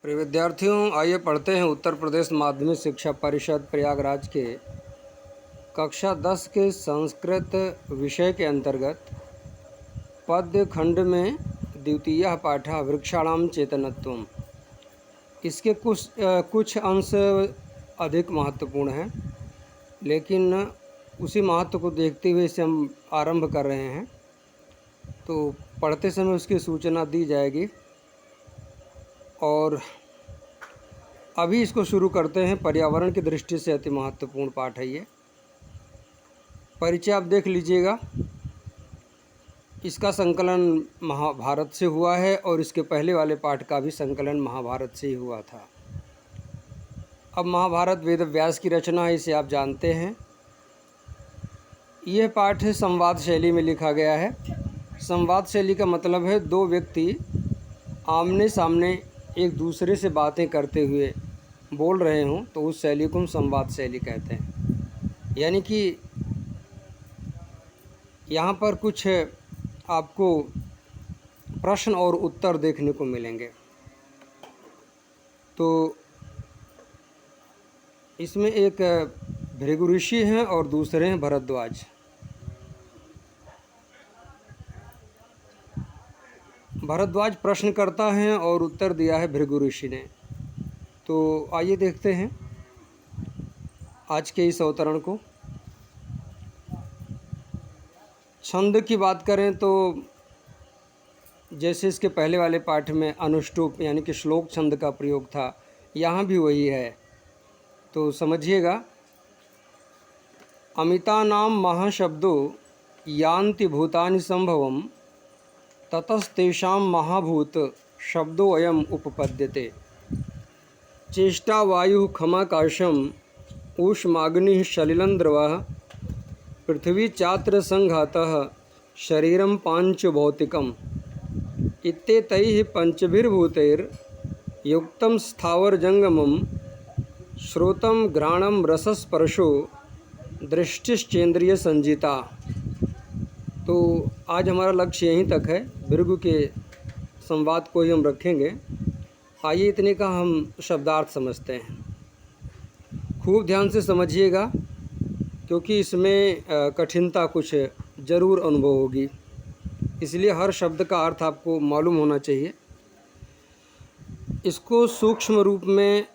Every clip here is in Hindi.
प्रिय विद्यार्थियों, आइए पढ़ते हैं उत्तर प्रदेश माध्यमिक शिक्षा परिषद प्रयागराज के कक्षा 10 के संस्कृत विषय के अंतर्गत पद्य खंड में द्वितीय पाठः वृक्षाणाम चेतनत्वम। इसके कुछ अंश अधिक महत्वपूर्ण हैं, लेकिन उसी महत्व को देखते हुए इसे हम आरंभ कर रहे हैं, तो पढ़ते समय उसकी सूचना दी जाएगी। और अभी इसको शुरू करते हैं। पर्यावरण की दृष्टि से अति महत्वपूर्ण पाठ है ये। परिचय आप देख लीजिएगा। इसका संकलन महाभारत से हुआ है और इसके पहले वाले पाठ का भी संकलन महाभारत से ही हुआ था। अब महाभारत वेद व्यास की रचना है, इसे आप जानते हैं। यह पाठ संवाद शैली में लिखा गया है। संवाद शैली का मतलब है दो व्यक्ति आमने सामने एक दूसरे से बातें करते हुए बोल रहे हों, तो उस शैली को हम संवाद शैली कहते हैं। यानी कि यहाँ पर कुछ आपको प्रश्न और उत्तर देखने को मिलेंगे। तो इसमें एक भृगु ऋषि हैं और दूसरे हैं भरद्वाज। भरद्वाज प्रश्न करता है और उत्तर दिया है भृगु ऋषि ने। तो आइए देखते हैं आज के इस अवतरण को। छंद की बात करें तो जैसे इसके पहले वाले पाठ में अनुष्टुप यानी कि श्लोक छंद का प्रयोग था, यहाँ भी वही है। तो समझिएगा। अमितानाम महाशब्दो यान्ति भूतानि संभवम ततस्तेषां महाभूत शब्दो अयम उपपद्यते। चेष्टा वायु खमाकाशम ऊष्माग्नि सलिलं द्रवः पृथ्वी चात्र संघातः शरीरं पांच भौतिकम् इत्येतैः पंचभिर्भूतैर् युक्तं स्थावर जंगमं श्रोतं घ्राणं रसस्पर्शो दृष्टिश्चेन्द्रिय संजिता। तो आज हमारा लक्ष्य यहीं तक है। भृगु के संवाद को ही हम रखेंगे। आइए इतने का हम शब्दार्थ समझते हैं। खूब ध्यान से समझिएगा, क्योंकि इसमें कठिनता कुछ ज़रूर अनुभव होगी, इसलिए हर शब्द का अर्थ आपको मालूम होना चाहिए। इसको सूक्ष्म रूप में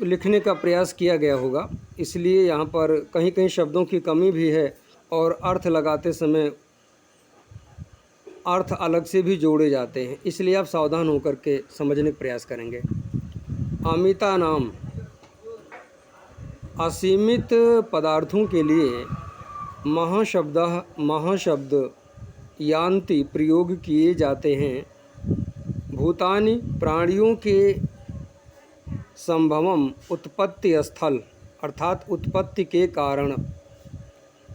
लिखने का प्रयास किया गया होगा, इसलिए यहाँ पर कहीं कहीं शब्दों की कमी भी है और अर्थ लगाते समय अर्थ अलग से भी जोड़े जाते हैं, इसलिए आप सावधान होकर के समझने का प्रयास करेंगे। अमिता नाम असीमित पदार्थों के लिए महाशब्द यान्ति प्रयोग किए जाते हैं। भूतानि प्राणियों के संभवम उत्पत्ति स्थल अर्थात उत्पत्ति के कारण,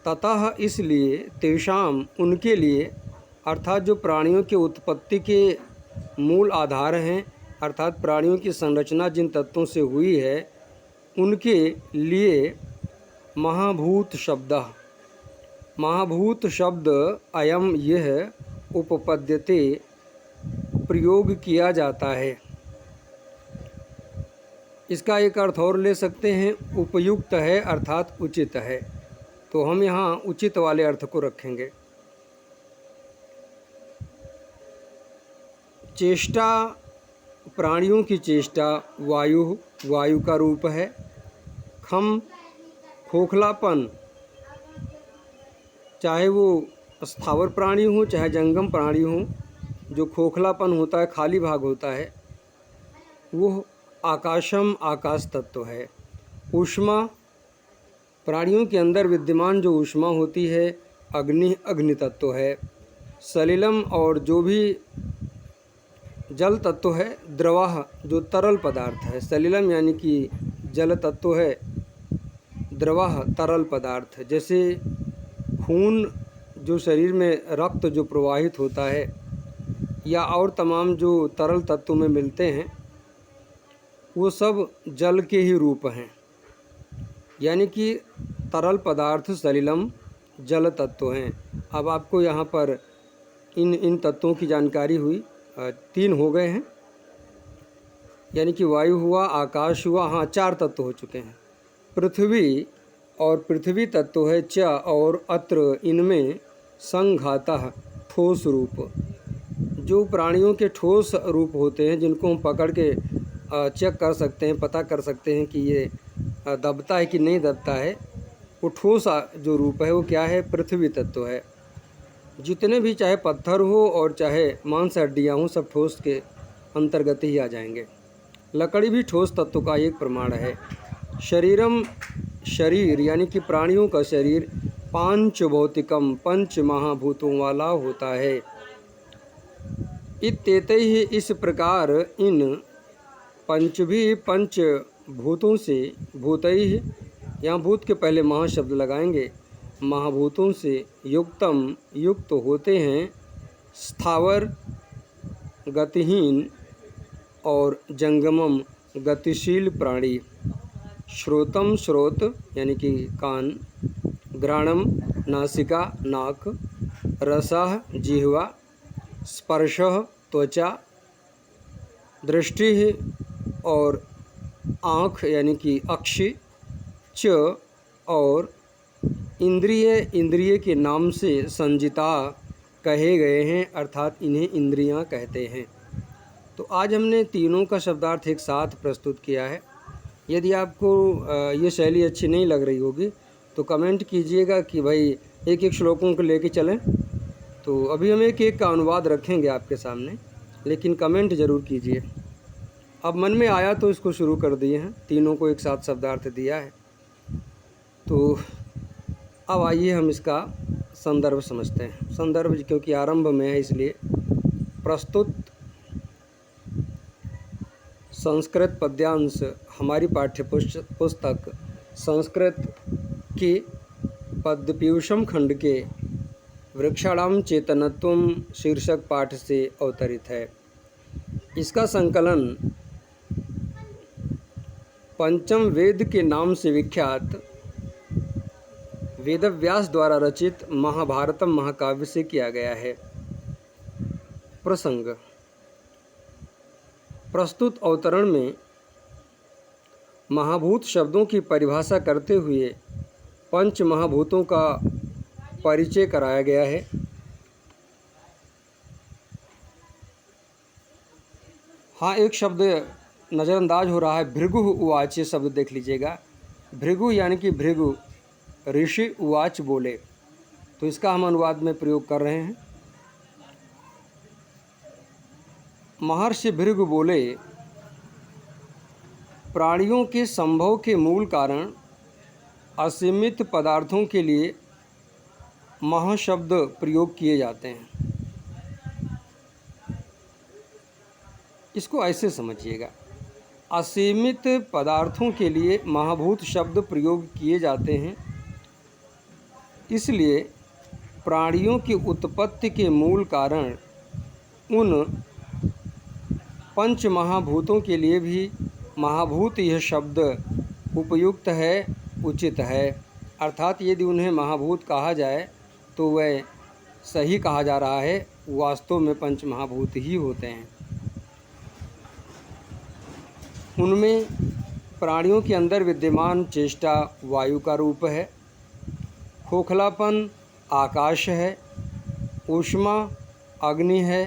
ततः इसलिए तेषाम उनके लिए अर्थात जो प्राणियों के उत्पत्ति के मूल आधार हैं, अर्थात प्राणियों की संरचना जिन तत्वों से हुई है उनके लिए महाभूत शब्द अयम यह उपपद्यते प्रयोग किया जाता है। इसका एक अर्थ और ले सकते हैं, उपयुक्त है अर्थात उचित है। तो हम यहाँ उचित वाले अर्थ को रखेंगे। चेष्टा, प्राणियों की चेष्टा, वायु का रूप है। खम, खोखलापन, चाहे वो स्थावर प्राणी हो चाहे जंगम प्राणी हो, जो खोखलापन होता है, खाली भाग होता है, वो आकाशम आकाश तत्व है। ऊष्मा, प्राणियों के अंदर विद्यमान जो ऊष्मा होती है, अग्नि तत्व है। सलिलम, और जो भी जल तत्व है। द्रवाह, जो तरल पदार्थ है। सलिलम यानी कि जल तत्व है, द्रवाह तरल पदार्थ। जैसे खून, जो शरीर में रक्त जो प्रवाहित होता है, या और तमाम जो तरल तत्व में मिलते हैं, वो सब जल के ही रूप हैं। यानी कि तरल पदार्थ सलिलम जल तत्व हैं। अब आपको यहाँ पर इन तत्वों की जानकारी हुई, 3 हो गए हैं। यानी कि वायु हुआ, आकाश हुआ, हाँ 4 तत्व हो चुके हैं। पृथ्वी और पृथ्वी तत्व है च और अत्र, इनमें संघातः ठोस रूप। जो प्राणियों के ठोस रूप होते हैं, जिनको हम पकड़ के चेक कर सकते हैं, पता कर सकते हैं कि ये दबता है कि नहीं दबता है, वो ठोस जो रूप है वो क्या है, पृथ्वी तत्व है। जितने भी चाहे पत्थर हो और चाहे मांस हड्डियाँ हों, सब ठोस के अंतर्गत ही आ जाएंगे। लकड़ी भी ठोस तत्व का एक प्रमाण है। शरीरम, शरीर यानी कि प्राणियों का शरीर पांच भौतिकम, 5 महाभूतों वाला होता है। इत्येतैः, इस प्रकार इन पंच भूतों से, भूतैः यहाँ भूत के पहले महा शब्द लगाएंगे, महाभूतों से युक्तम, युक्त होते हैं, स्थावर गतिहीन और जंगमम गतिशील प्राणी। श्रोतम, श्रोत यानी कि कान, घ्राणम नासिका नाक, रसः जिह्वा, स्पर्शः त्वचा, दृष्टि और आँख यानी कि अक्षि, च और इंद्रिय, इंद्रिय के नाम से संजिता कहे गए हैं, अर्थात इन्हें इंद्रियां कहते हैं। तो आज हमने तीनों का शब्दार्थ एक साथ प्रस्तुत किया है। यदि आपको ये शैली अच्छी नहीं लग रही होगी तो कमेंट कीजिएगा कि भाई एक एक श्लोकों को लेके चलें। तो अभी हम एक एक का अनुवाद रखेंगे आपके सामने, लेकिन कमेंट ज़रूर कीजिए। अब मन में आया तो इसको शुरू कर दिए हैं, तीनों को एक साथ शब्दार्थ दिया है। तो अब आइए हम इसका संदर्भ समझते हैं। संदर्भ क्योंकि आरंभ में है, इसलिए प्रस्तुत संस्कृत पद्यांश हमारी पाठ्य पुस्तक संस्कृत के पद्यपीयूषम खंड के वृक्षाणाम चेतनत्वम शीर्षक पाठ से अवतरित है। इसका संकलन पंचम वेद के नाम से विख्यात वेदव्यास द्वारा रचित महाभारतम महाकाव्य से किया गया है। प्रसंग, प्रस्तुत अवतरण में महाभूत शब्दों की परिभाषा करते हुए पंच महाभूतों का परिचय कराया गया है। हाँ, एक शब्द नज़रअंदाज हो रहा है, भृगु उवाच, शब्द देख लीजिएगा। भृगु यानी कि भृगु, ऋषि उवाच बोले, तो इसका हम अनुवाद में प्रयोग कर रहे हैं। महर्षि भृगु बोले, प्राणियों के संभव के मूल कारण असीमित पदार्थों के लिए महाशब्द प्रयोग किए जाते हैं। इसको ऐसे समझिएगा, असीमित पदार्थों के लिए महाभूत शब्द प्रयोग किए जाते हैं, इसलिए प्राणियों की उत्पत्ति के मूल कारण उन पंच महाभूतों के लिए भी महाभूत यह शब्द उपयुक्त है, उचित है। अर्थात यदि उन्हें महाभूत कहा जाए तो वह सही कहा जा रहा है, वास्तव में पंच महाभूत ही होते हैं। उनमें प्राणियों के अंदर विद्यमान चेष्टा वायु का रूप है, खोखलापन आकाश है, ऊष्मा अग्नि है,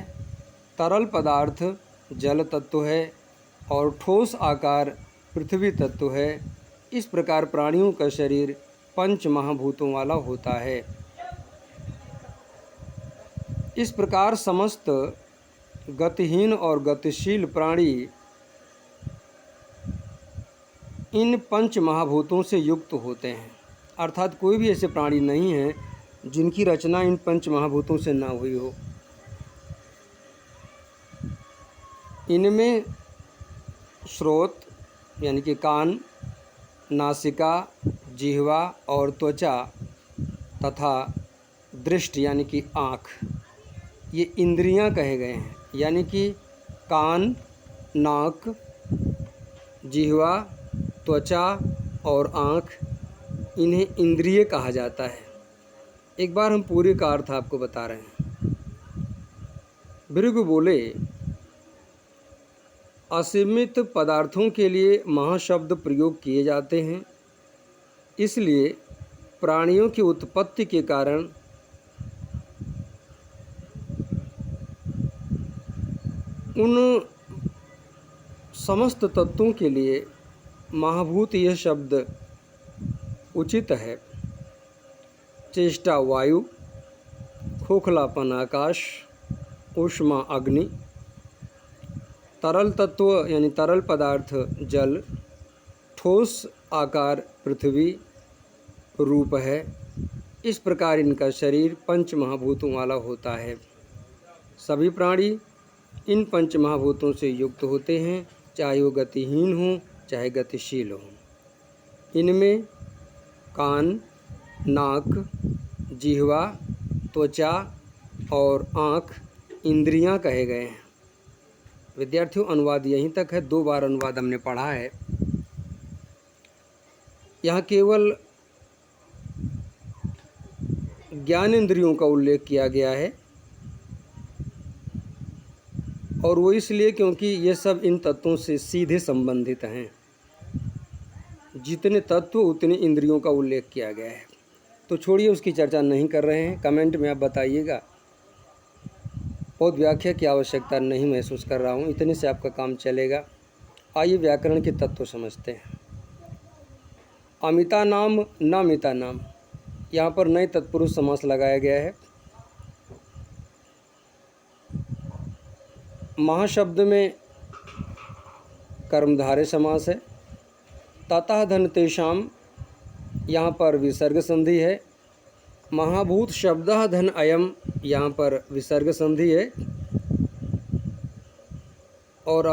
तरल पदार्थ जल तत्व है और ठोस आकार पृथ्वी तत्व है। इस प्रकार प्राणियों का शरीर पंच महाभूतों वाला होता है। इस प्रकार समस्त गतिहीन और गतिशील प्राणी इन पंच महाभूतों से युक्त होते हैं। अर्थात कोई भी ऐसे प्राणी नहीं है जिनकी रचना इन पंच महाभूतों से ना हुई हो। इनमें श्रोत यानी कि कान, नासिका, जिह्वा और त्वचा तथा दृष्टि यानी कि आँख, ये इंद्रियां कहे गए हैं। यानी कि कान, नाक, जिह्वा, त्वचा और आँख, इन्हें इंद्रिय कहा जाता है। एक बार हम पूरे का अर्थ आपको बता रहे हैं। भृगु बोले, असीमित पदार्थों के लिए महाशब्द प्रयोग किए जाते हैं, इसलिए प्राणियों की उत्पत्ति के कारण उन समस्त तत्वों के लिए महाभूत यह शब्द उचित है। चेष्टा वायु, खोखलापन आकाश, ऊष्मा अग्नि, तरल तत्व यानी तरल पदार्थ जल, ठोस आकार पृथ्वी रूप है। इस प्रकार इनका शरीर पंच महाभूतों वाला होता है। सभी प्राणी इन पंच महाभूतों से युक्त होते हैं, चाहे वो गतिहीन हों चाहे गतिशील हों। इनमें कान, नाक, जिह्वा, त्वचा और आँख इंद्रियां कहे गए हैं। विद्यार्थियों, अनुवाद यहीं तक है। 2 बार अनुवाद हमने पढ़ा है। यहाँ केवल ज्ञानेंद्रियों का उल्लेख किया गया है, और वो इसलिए क्योंकि ये सब इन तत्वों से सीधे संबंधित हैं। जितने तत्व उतने इंद्रियों का उल्लेख किया गया है। तो छोड़िए, उसकी चर्चा नहीं कर रहे हैं। कमेंट में आप बताइएगा। बहुत व्याख्या की आवश्यकता नहीं महसूस कर रहा हूँ, इतने से आपका काम चलेगा। आइए व्याकरण के तत्व समझते हैं। अमिता नाम न मिता नाम, यहाँ पर नए तत्पुरुष समास लगाया गया है। महाशब्द में कर्मधारय समास है। ततः धन तेषाम, यहाँ पर विसर्ग संधि है। महाभूत शब्दः धन अयम, यहाँ पर विसर्ग संधि है। और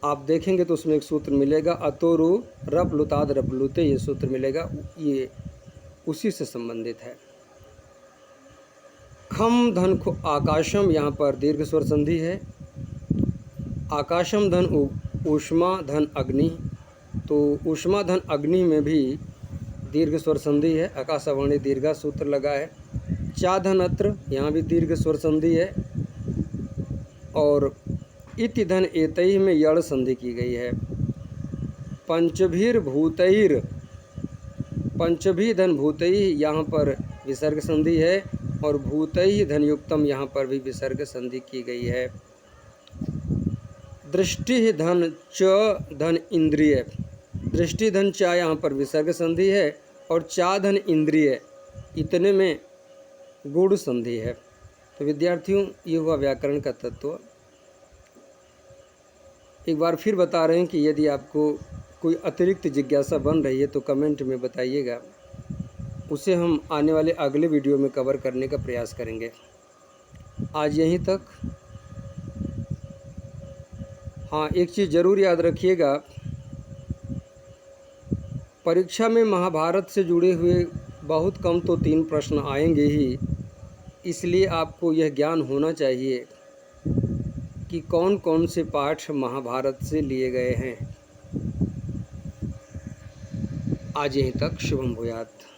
आप देखेंगे तो उसमें एक सूत्र मिलेगा, अतोरु रप लुताद रप लुते, ये सूत्र मिलेगा, ये उसी से संबंधित है। खम धन आकाशम, यहाँ पर दीर्घ स्वर संधि है। आकाशम धन ऊष्मा धन अग्नि, तो ऊष्मा धन अग्नि में भी दीर्घ स्वर संधि है। आकाशवाणी दीर्घा सूत्र लगा है। चा धन अत्र, यहाँ भी दीर्घ स्वर संधि है। और इति धन एतैः में यड़ संधि की गई है। पंचभीर भूतैर, पंचभी धन भूतैः, यहाँ पर विसर्ग संधि है। और भूतैः धन युक्तम, यहाँ पर भी विसर्ग संधि की गई है। दृष्टि धन च धन इंद्रिय, दृष्टि धन चा, यहाँ पर विसर्ग संधि है। और चा धन इंद्रिय, इतने में गुण संधि है। तो विद्यार्थियों, ये हुआ व्याकरण का तत्व। एक बार फिर बता रहे हैं कि यदि आपको कोई अतिरिक्त जिज्ञासा बन रही है तो कमेंट में बताइएगा, उसे हम आने वाले अगले वीडियो में कवर करने का प्रयास करेंगे। आज यहीं तक। हाँ, एक चीज़ ज़रूर याद रखिएगा, परीक्षा में महाभारत से जुड़े हुए बहुत कम तो 3 प्रश्न आएंगे ही, इसलिए आपको यह ज्ञान होना चाहिए कि कौन कौन से पाठ महाभारत से लिए गए हैं। आज यहीं तक। शुभम भूयात्।